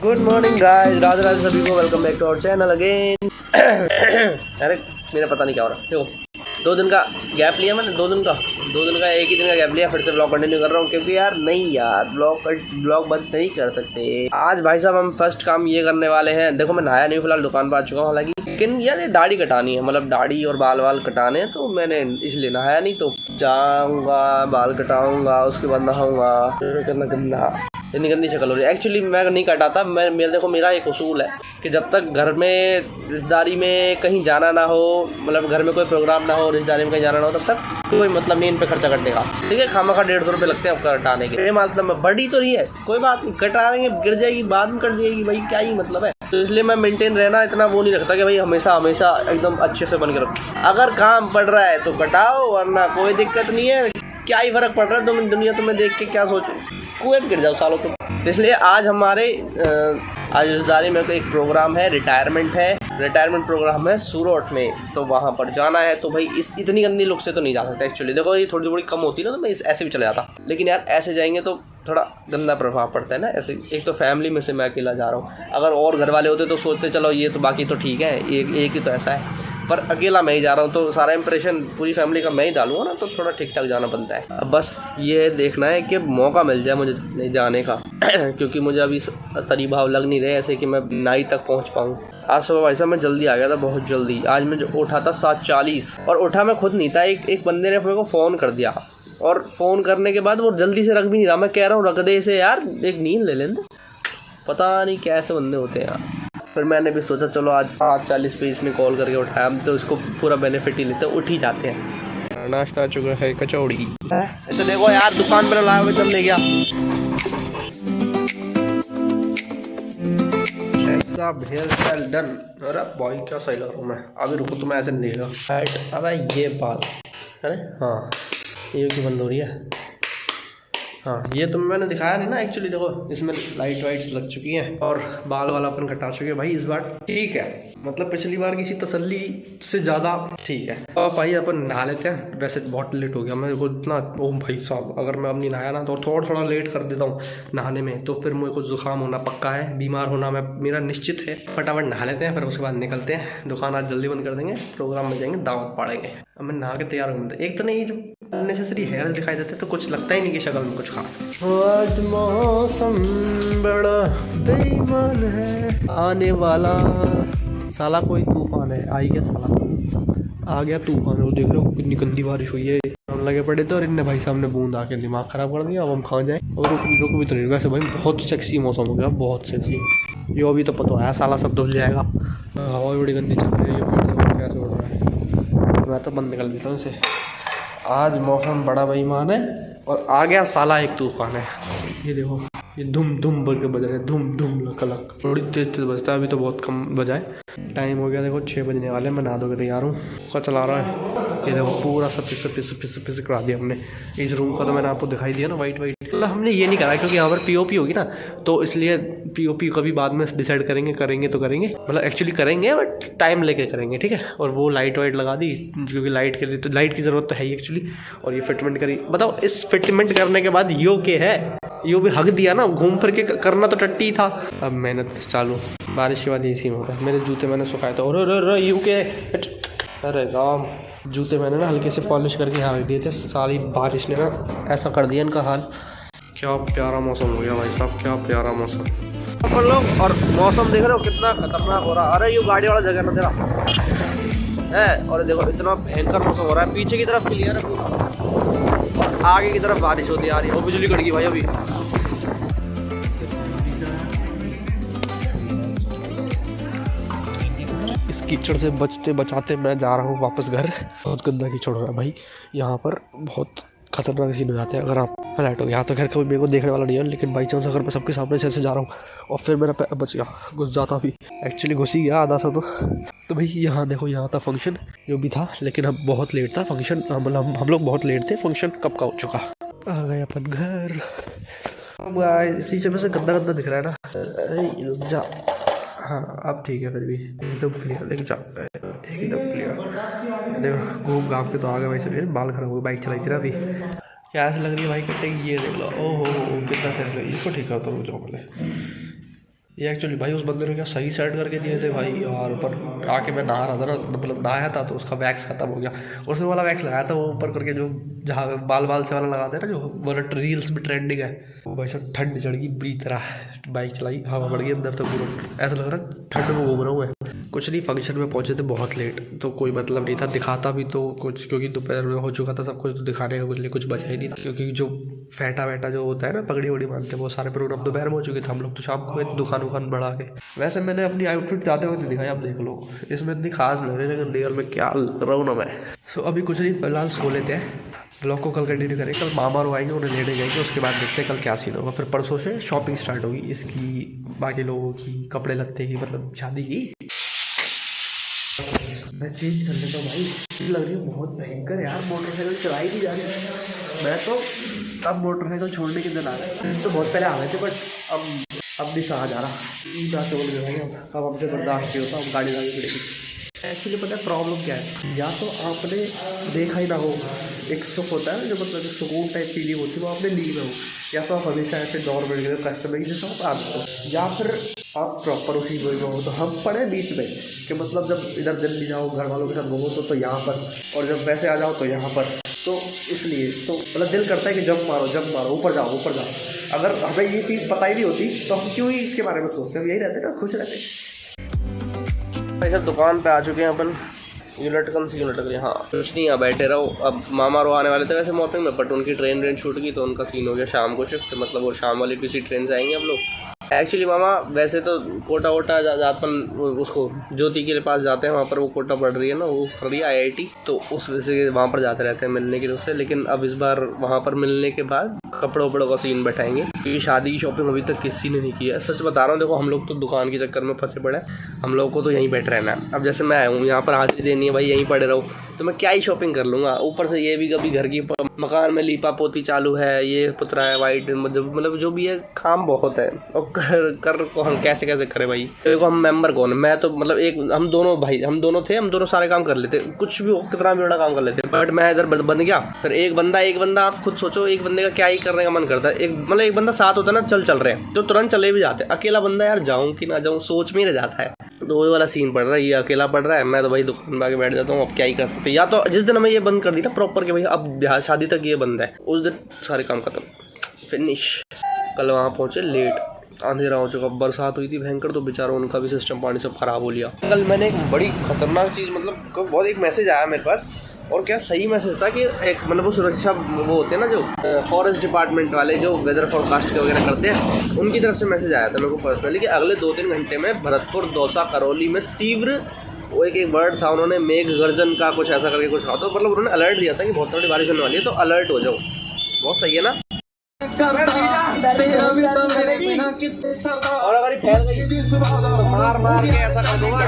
Good morning guys, Radhe Radhe सभी को। Welcome back to our channel again. अरे मेरा पता नहीं क्या हो रहा है। देखो 2 दिन का गैप लिया मैंने, 2 दिन का एक ही दिन का गैप लिया। फिर से ब्लॉग कंटिन्यू कर रहा हूँ क्योंकि यार नहीं यार ब्लॉग बंद नहीं कर सकते। आज भाई साहब हम फर्स्ट काम ये करने वाले हैं। देखो मैं नहाया नहीं, फिलहाल दुकान पर आ चुका हूँ। हालांकि लेकिन यार ये दाढ़ी कटानी है, मतलब दाढ़ी और बाल कटाने हैं, तो मैंने इसलिए नहाया नहीं। तो जाऊँगा, बाल कटाऊँगा, उसके बाद नहाऊँगा। गंदा इतनी गंदी शक्ल हो रही है। एक्चुअली मैं नहीं कटाता। देखो मेरा एक उसूल है कि जब तक घर में रिश्तेदारी में कहीं जाना ना हो, मतलब घर में कोई प्रोग्राम ना हो, रिश्तेदारी में कहीं जाना ना हो, तब तक कोई मतलब नहीं इन पे खर्चा करने का। ठीक है, खामा खा 150 रुपये लगते हैं कटाने के। मतलब मैं बड़ी तो नहीं है, कोई बात नहीं, कटा लेंगे, गिर जाएगी बाद में कट जाएगी, भाई क्या ही मतलब है। तो इसलिए मैं मेंटेन रहना इतना वो नहीं रखता कि भाई हमेशा एकदम अच्छे से बन के रखो। अगर काम पड़ रहा है तो कटाओ, वरना कोई दिक्कत नहीं है। क्या ही फर्क पड़ रहा है, तुम दुनिया तुम्हें देख के क्या सोचो, कुएं गिर जाओ सालों तुम। इसलिए आज हमारे आज रिश्तेदारी में एक प्रोग्राम है, रिटायरमेंट प्रोग्राम है सूरत में, तो वहाँ पर जाना है। तो भाई इस इतनी गंदी लुक से तो नहीं जा सकता। एक्चुअली देखो ये थोड़ी कम होती ना, तो मैं ऐसे भी चले जाता, लेकिन यार ऐसे जाएंगे तो थोड़ा गंदा प्रभाव पड़ता है ना। ऐसे एक तो फैमिली में से मैं अकेला जा रहा हूँ, अगर और घर वाले होते तो सोचते चलो ये तो बाकी तो ठीक है, एक ही तो ऐसा है, पर अकेला मैं ही जा रहा हूँ तो सारा इंप्रेशन पूरी फैमिली का मैं ही डालूंगा ना, तो थोड़ा ठीक ठाक जाना बनता है। अब बस ये देखना है कि मौका मिल जाए मुझे जाने का क्योंकि मुझे अभी तरी भाव लग नहीं रहे ऐसे कि मैं नाई तक पहुँच पाऊँ। आज सुबह भाई साहब मैं जल्दी आ गया था, बहुत जल्दी। आज मैं जो उठा था 7:40, और उठा मैं खुद नहीं था, एक बंदे ने मेरे को फ़ोन कर दिया, और फ़ोन करने के बाद वो जल्दी से रख भी नहीं रहा। मैं कह रहा हूँ रख दे इसे यार, एक नींद ले लें। पता नहीं कैसे बंदे होते हैं यार। फिर मैंने भी सोचा चलो आज 7:40 पे इसने कॉल करके उठाया, हम तो इसको पूरा बेनिफिट ही लेते, उठ ही जाते हैं। नाश्ता आ चुका है, कचौड़ी। तो देखो यार दुकान पर लाया हुआ चल ले गया ऐसा भेल डन। अरे भाई क्या सही लग रहा हूँ मैं। अभी रुको तो मैं ऐसे नहीं लेगा। अबे ये बात, अरे हाँ ये क्यों बंद हो रही है। हाँ ये तो मैंने दिखाया नहीं ना। एक्चुअली देखो इसमें लाइट वाइट लग चुकी हैं और बाल वाला अपन कटा चुके हैं। भाई इस बार ठीक है, मतलब पिछली बार किसी तसल्ली से ज़्यादा ठीक है। और भाई अपन नहा लेते हैं। वैसे बहुत लेट हो गया मेरे को इतना। ओ भाई साहब अगर मैं अब नहीं नहाया ना तो थोड़ा लेट कर देता हूँ नहाने में, तो फिर मेरे को जुकाम होना पक्का है, बीमार होना मेरा निश्चित है। फटाफट नहा लेते हैं, फिर उसके बाद निकलते हैं। दुकान आज जल्दी बंद कर देंगे, प्रोग्राम में जाएंगे, दावत पाड़ेंगे। अब मैं नहा के तैयार हूँ। एक तो नहीं जब अननेसेसरी हेयर दिखाई देते तो कुछ लगता ही नहीं कि शक्ल में कुछ खास। आज मौसम बड़ा बेईमान है, आने वाला साला कोई तूफान है। आई गया साला, आ गया तूफान। वो देख रहे हो कितनी गंदी बारिश हुई है। हम लगे पड़े थे और इनने भाई साहब ने बूंद आके दिमाग खराब कर दिया। अब हम कहाँ जाए। और रुक भी तो नहीं। वैसे भाई बहुत सेक्सी मौसम हो गया, बहुत सेक्सी। ये अभी तो पता है साला सब धुल जाएगा। हवा भी बड़ी गंदी चल रही है, ये पेड़ कैसे उड़ रहा है। मैं तो बंद निकल देता हूँ इसे। आज मौसम बड़ा बेईमान है और आ गया साला एक तूफान है। ये देखो ये धुम धुम बोल के बज रहे हैं, धुम धुम लक थोड़ी तेज बजता है। अभी तो बहुत कम बजाए। टाइम हो गया देखो 6 बजने वाले। मैं नहा धो के तैयार हूँ, का चला रहा है। ये देखो पूरा सफेद करा दिया हमने। इस रूम का तो मैंने आपको दिखाई दिया ना, वाइट मतलब हमने ये नहीं करा क्योंकि यहाँ पर पीओपी होगी ना, तो इसलिए पीओपी कभी बाद में डिसाइड करेंगे तो करेंगे, मतलब एक्चुअली करेंगे बट टाइम लेके करेंगे, ठीक है। और वो लाइट वाइट लगा दी क्योंकि लाइट के लिए तो लाइट की ज़रूरत तो है ही एक्चुअली। और ये फिटमेंट करी। बताओ इस फिटमेंट करने के बाद यो के है, यो भी हक दिया ना, घूम फिर के करना तो टट्टी था। अब मेहनत चालू। बारिश के बाद इसी में होता है। मेरे जूते मैंने सुखाए थे और यू के, अरे राम, जूते मैंने ना हल्के से पॉलिश करके यहाँ रख दिए थे। सारी बारिश ने ना ऐसा कर दिया इनका हाल। क्या प्यारा मौसम हो गया भाई साहब, क्या प्यारा मौसम अपन लोग। और मौसम देख रहे हो कितना खतरनाक हो रहा है। अरे ये गाड़ी वाला जगह ना तेरा है। और देखो इतना भयंकर मौसम हो रहा है। पीछे की तरफ क्लियर है और आगे की तरफ बारिश होती आ रही है। वो बिजली कड़की भाई अभी। इस कीचड़ से बचाते मैं जा रहा हूँ वापस घर। बहुत गंदा कीचड़ हो रहा है भाई यहाँ पर, बहुत खतरनाक सीन हो जाते हैं अगर आप फ्लैट हो। यहाँ तो खैर कभी मेरे को देखने वाला नहीं है, लेकिन बाई चांस अगर मैं सबके सामने से ऐसे जा रहा हूँ और फिर मेरा पैर बच गया, घुस जाता भी, एक्चुअली घुस ही गया आधा सा तो भाई यहाँ देखो यहाँ था फंक्शन जो भी था, लेकिन हम बहुत लेट था फंक्शन, मतलब हम लोग बहुत लेट थे। फंक्शन कब का हो चुका। आ गए अपन घर। अब शीशे में से गंदा दिख रहा है ना, जा। हाँ अब ठीक है, फिर भी एकदम क्लियर, लेकिन एकदम क्लियर। देखो घूम घाम के तो आ गए भाई। सर बाल खराब हो गए, बाइक चलाई थी ना अभी। क्या ऐसे लग रही है भाई कटेगी। ये देख लो, ओहो कितना सही लग। इसको ठीक करता हूँ जाओ पहले। ये एक्चुअली भाई उस बंदे ने क्या सही सेट करके दिए थे भाई यार। ऊपर आके मैं नहा रहा था ना, मतलब नहाया था तो उसका वैक्स खत्म हो गया। उसमें वाला वैक्स लगाया था वो ऊपर करके, जो जहाँ बाल बाल से वाला लगाते हैं ना, जो वाला रील्स में ट्रेंडिंग है वो। भाई सब ठंड चढ़ गई बुरी तरह, बाइक चलाई, हवा बढ़ गई अंदर तक, पूरा ऐसा लग रहा है ठंड में घूम रहा हूँ मैं। कुछ नहीं, फंक्शन में पहुंचे थे बहुत लेट, तो कोई मतलब नहीं था दिखाता भी तो कुछ, क्योंकि दोपहर में हो चुका था सब कुछ, तो दिखाने का कुछ लिए कुछ बचा ही नहीं था। क्योंकि जो फैटा वैटा जो होता है ना, पगड़ी वगड़ी बांधते हैं, वो सारे प्रोग्राम दोपहर में हो चुके थे। हम लोग तो शाम को दुकान उकान बढ़ा के। वैसे मैंने अपनी आउटफिट जाते वक्त दिखाई, आप देख लो, इसमें इतनी खास लग रही है, लेकिन रियल में क्या लग रहा हूँ ना मैं। सो अभी कुछ नहीं, फिलहाल सो लेते हैं, ब्लॉग को कल कंटिन्यू करें। कल मामा रो आएंगे, उन्हें लेने जाएंगे, उसके बाद देखते हैं कल क्या सीन होगा। फिर परसों से शॉपिंग स्टार्ट होगी इसकी, बाकी लोगों की, कपड़े लत्ते की, मतलब शादी की। मैं चेंज कर लेता हूँ भाई, लग रही है बहुत भयंकर यार, मोटरसाइकिल चलाई नहीं जा रही। मैं तो अब मोटरसाइकिल छोड़ने के दिन आ रहा है, तो बहुत पहले आ गए थे, बट अब नहीं सहा जा रहा, ईटा से बोल गए अब हमसे बर्दाश्त नहीं होता, अब गाड़ी लानी पड़ेगी। एक्चुअली पता है प्रॉब्लम क्या है, या तो आपने देखा ही ना हो, एक सुख होता है जो मतलब सुकून टाइप फीलिंग होती है, वो आपने ली ना हो, या तो आप हमेशा ऐसे गवर्नमेंट के कस्टमर की जैसा आप आदत हो, या फिर आप प्रॉपर उसी गोई में हो। तो हम पड़े बीच में कि मतलब जब इधर जल्दी जाओ घर वालों के साथ घूमो तो यहाँ पर, और जब वैसे आ जाओ तो यहाँ पर। तो इसलिए तो मतलब दिल करता है कि जंप मारो, ऊपर जाओ ऊपर जाओ। अगर हमें ये चीज़ पता ही नहीं होती तो हम क्यों ही इसके बारे में सोचते हैं, यही रहते ना, खुश रहते। भाई सब दुकान पे आ चुके हैं अपन, ये लटकन सी लटक रही है। हाँ कुछ नहीं, यहाँ बैठे रहो। अब मामा रो आने वाले थे वैसे मॉर्निंग में, बट उनकी ट्रेन छूट गई, तो उनका सीन हो गया शाम को शिफ्ट, मतलब वो शाम वाली किसी ट्रेन से आएंगे हम लोग। एक्चुअली मामा वैसे तो कोटा वोटा जातपन उसको ज्योति के पास जाते हैं, वहाँ पर वो कोटा पढ़ रही है ना, वो कर रही है IIT, तो उस वजह से वहाँ पर जाते रहते हैं मिलने के लिए उससे। लेकिन अब इस बार वहाँ पर मिलने के बाद कपड़ों वपड़ों का सीन बैठाएंगे, क्योंकि शादी की शॉपिंग अभी तक किसी ने नहीं किया है। सच बता रहा हूँ, देखो हम लोग तो दुकान के चक्कर में फंसे पड़े हैं, हम लोग को तो यहीं बैठ रहना है। अब जैसे मैं आया हूँ यहाँ पर हाजिरी देनी है भाई, यहीं पड़े रहो, तो मैं क्या ही शॉपिंग कर लूँगा। ऊपर से ये भी कभी घर की मकान में लीपा पोती चालू है, ये पुतरा है वाइट, मतलब जो भी है काम बहुत है, और कर को हम कैसे करें भाई। देखो हम मेंबर कौन है, मैं तो मतलब एक हम दोनों भाई, हम दोनों सारे काम कर लेते, कुछ भी हो कितना भी बड़ा काम कर लेते, बट मैं इधर बन गया। फिर एक बंदा आप खुद सोचो, एक बंदे का क्या ही करने का मन करता है। एक बंदा साथ होता है ना, चल रहे हैं तो तुरंत चले भी जाते हैं। अकेला बंदा यार जाऊँ कि ना जाऊँ सोच में ही रह जाता है, तो वही वाला सीन पड़ रहा है। ये अकेला पड़ रहा है, मैं तो भाई दुकान में आके बैठ जाता हूँ, अब क्या ही कर सकते। या तो जिस दिन हमें ये बंद कर दी ना प्रॉपर कि भाई अब ब्याह शादी तक ये बंद है, उस दिन सारे काम खत्म, फिनिश। कल वहाँ पहुँचे लेट, अंधेरा हो चुका, बरसात हुई थी भयंकर, तो बेचारों उनका भी सिस्टम पानी सब खराब हो लिया। कल मैंने एक बड़ी खतरनाक चीज़, मतलब बहुत एक मैसेज आया मेरे पास, और क्या सही मैसेज था कि एक मतलब वो सुरक्षा वो होते हैं ना, जो फॉरेस्ट डिपार्टमेंट वाले जो वेदर फोरकास्ट के वगैरह करते हैं, उनकी तरफ से मैसेज आया था मेरे को पर्सनली कि अगले 2-3 घंटे में भरतपुर, दौसा, करौली में तीव्र, वो एक वर्ड था उन्होंने, मेघ गर्जन का कुछ ऐसा करके कुछ था, तो मतलब उन्होंने अलर्ट दिया था कि बहुत बड़ी बारिश होने वाली है, तो अलर्ट हो जाओ। बहुत सही है ना। और अगर फैल गई तो मार के ऐसा कर दूंगा,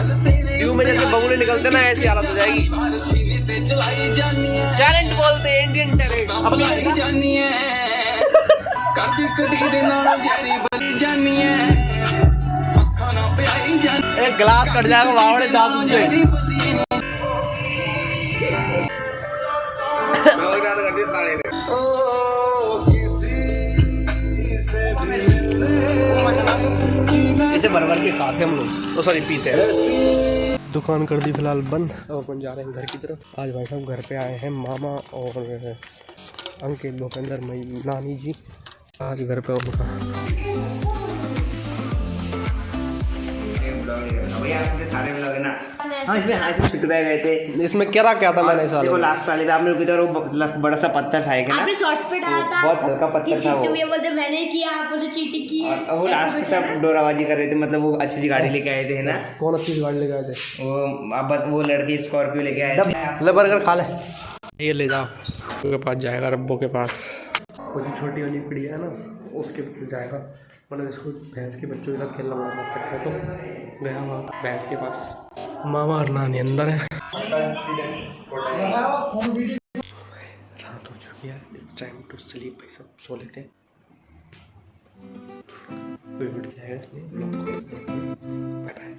ड्यू में जैसे बबूले निकलते ना, ऐसी हालत हो जाएगी। टैलेंट बोलते हैं, इंडियन टैलेंट। एक गिलास कट जाएगा वावड़े दांत से। ऐसे भर के खाते हम लोग, तो सॉरी पीते हैं। दुकान कर दी फिलहाल बंद, अब अपन जा रहे हैं घर की तरफ। आज भाई साहब घर पे आए हैं मामा और अंकित, भूपेंद्र, मई, नानी जी आज घर पे उनका। सारे ब्लॉग है ना। हाँ इसमें छुट्टी पे गए थे। इसमें क्या था मैंने साल देखो लास्ट वाले में आपने रुकी तो बड़ा सा पत्थर फेंका ना, आपने शॉर्ट्स पे डाला था, बहुत हल्का पत्थर था वो। ये बोलते मैंने किया, आप बोलते चीटिंग की है, और वो लास्ट में सब डोराबाजी कर रहे थे, मतलब वो अच्छी सी गाड़ी लेके आए थे ना। कौन अच्छी गाड़ी लेके आए थे? वो लड़की स्कॉर्पियो लेके आए थे। ले बर्गर खा ले, ये ले जाओ के पास जाएगा, रब्बो के पास। कुछ छोटी वाली पीढ़ी है ना, उसके जाएगा, मतलब इसको भैंस के बच्चों के साथ खेलना बड़ा मत सकता है, तो गया वहाँ भैंस के पास। मामा और नानी अंदर है। रात हो चुकी है, इट्स टाइम टू स्लीप। भाई सब सो लेते हैं, कोई उठ जाएगा इसलिए ब्लॉग को बाय बाय।